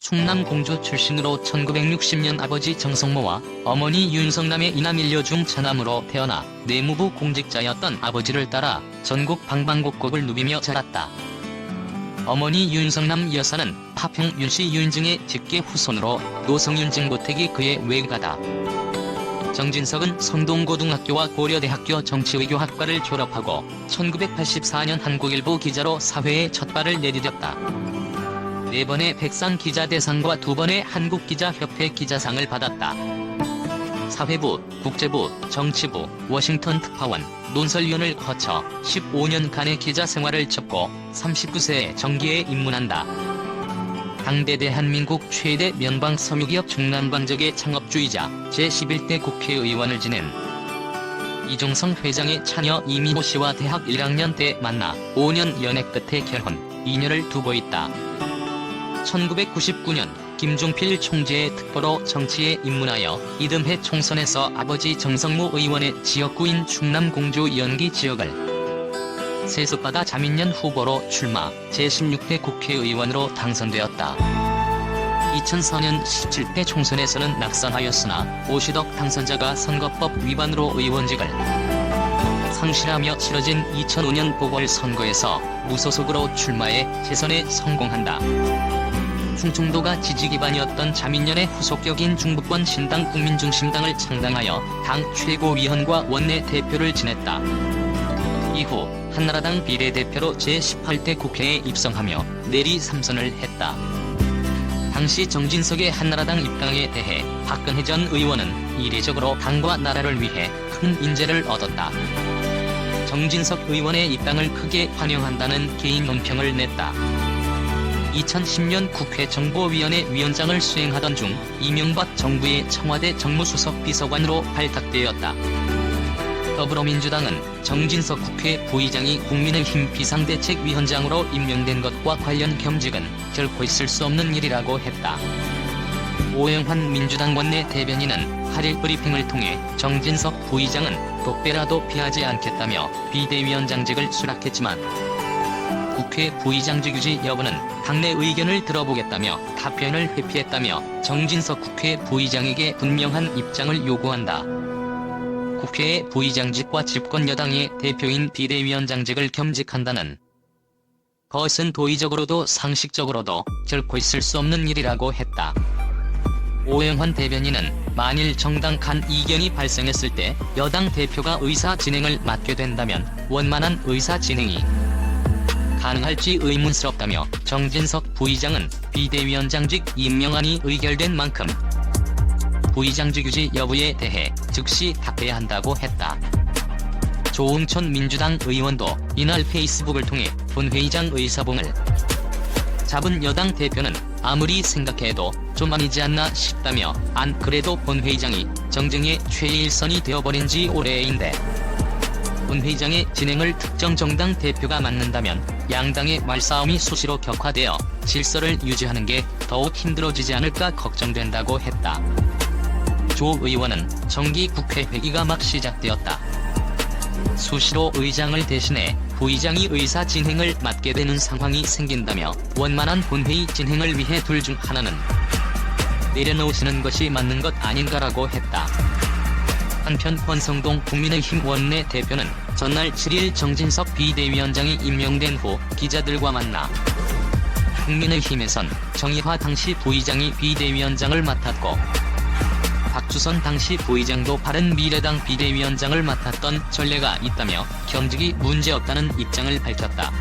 충남 공주 출신으로 1960년 아버지 정성모와 어머니 윤성남의 이남 일녀 중 차남으로 태어나 내무부 공직자였던 아버지를 따라 전국 방방곡곡을 누비며 자랐다. 어머니 윤성남 여사는 파평 윤씨 윤증의 직계 후손으로 노성윤증 고택이 그의 외가다. 정진석은 성동고등학교와 고려대학교 정치외교학과를 졸업하고 1984년 한국일보 기자로 사회에 첫 발을 내디뎠다. 4번의 백상기자대상과 2번의 한국기자협회 기자상을 받았다. 사회부, 국제부, 정치부, 워싱턴 특파원, 논설위원을 거쳐 15년간의 기자 생활을 접고 39세에 정기에 입문한다. 당대 대한민국 최대 면방 섬유기업 중남방적의 창업주이자 제11대 국회의원을 지낸 이종성 회장의 차녀 이미호 씨와 대학 1학년 때 만나 5년 연애 끝에 결혼, 2년을 두고 있다. 1999년 김종필 총재의 특보로 정치에 입문하여 이듬해 총선에서 아버지 정성모 의원의 지역구인 충남 공주 연기 지역을 세습받아 자민련 후보로 출마, 제16대 국회의원으로 당선되었다. 2004년 17대 총선에서는 낙선하였으나 오시덕 당선자가 선거법 위반으로 의원직을 상실하며 치러진 2005년 보궐선거에서 무소속으로 출마해 재선에 성공한다. 충청도가 지지 기반이었던 자민련의 후속격인 중부권 신당 국민중심당을 창당하여 당 최고위원과 원내대표를 지냈다. 이후 한나라당 비례대표로 제18대 국회에 입성하며 내리 3선을 했다. 당시 정진석의 한나라당 입당에 대해 박근혜 전 의원은 이례적으로 당과 나라를 위해 큰 인재를 얻었다. 정진석 의원의 입당을 크게 환영한다는 개인 논평을 냈다. 2010년 국회 정보위원회 위원장을 수행하던 중 이명박 정부의 청와대 정무수석 비서관으로 발탁되었다. 더불어민주당은 정진석 국회 부의장이 국민의힘 비상대책위원장으로 임명된 것과 관련 겸직은 결코 있을 수 없는 일이라고 했다. 오영환 민주당 원내 대변인은 8일 브리핑을 통해 정진석 부의장은 독배라도 피하지 않겠다며 비대위원장직을 수락했지만 국회 부의장직 유지 여부는 당내 의견을 들어보겠다며 답변을 회피했다며 정진석 국회 부의장에게 분명한 입장을 요구한다. 국회의 부의장직과 집권 여당의 대표인 비대위원장직을 겸직한다는 것은 도의적으로도 상식적으로도 결코 있을 수 없는 일이라고 했다. 오영환 대변인은 만일 정당 간 이견이 발생했을 때 여당 대표가 의사 진행을 맡게 된다면 원만한 의사 진행이 가능할지 의문스럽다며 정진석 부의장은 비대위원장직 임명안이 의결된 만큼 부의장직 유지 여부에 대해 즉시 답해야 한다고 했다. 조응천 민주당 의원도 이날 페이스북을 통해 본회의장 의사봉을 잡은 여당 대표는 아무리 생각해도 좀 아니지 않나 싶다며 안 그래도 본회의장이 정쟁의 최일선이 되어버린 지 오래인데 본회의장의 진행을 특정 정당 대표가 맡는다면 양당의 말싸움이 수시로 격화되어 질서를 유지하는 게 더욱 힘들어지지 않을까 걱정된다고 했다. 조 의원은 정기 국회 회기가 막 시작되었다. 수시로 의장을 대신해 부의장이 의사 진행을 맡게 되는 상황이 생긴다며 원만한 본회의 진행을 위해 둘 중 하나는 내려놓으시는 것이 맞는 것 아닌가라고 했다. 한편 권성동 국민의힘 원내대표는 전날 7일 정진석 비대위원장이 임명된 후 기자들과 만나 국민의힘에선 정의화 당시 부의장이 비대위원장을 맡았고 박주선 당시 부의장도 바른미래당 비대위원장을 맡았던 전례가 있다며 겸직이 문제없다는 입장을 밝혔다.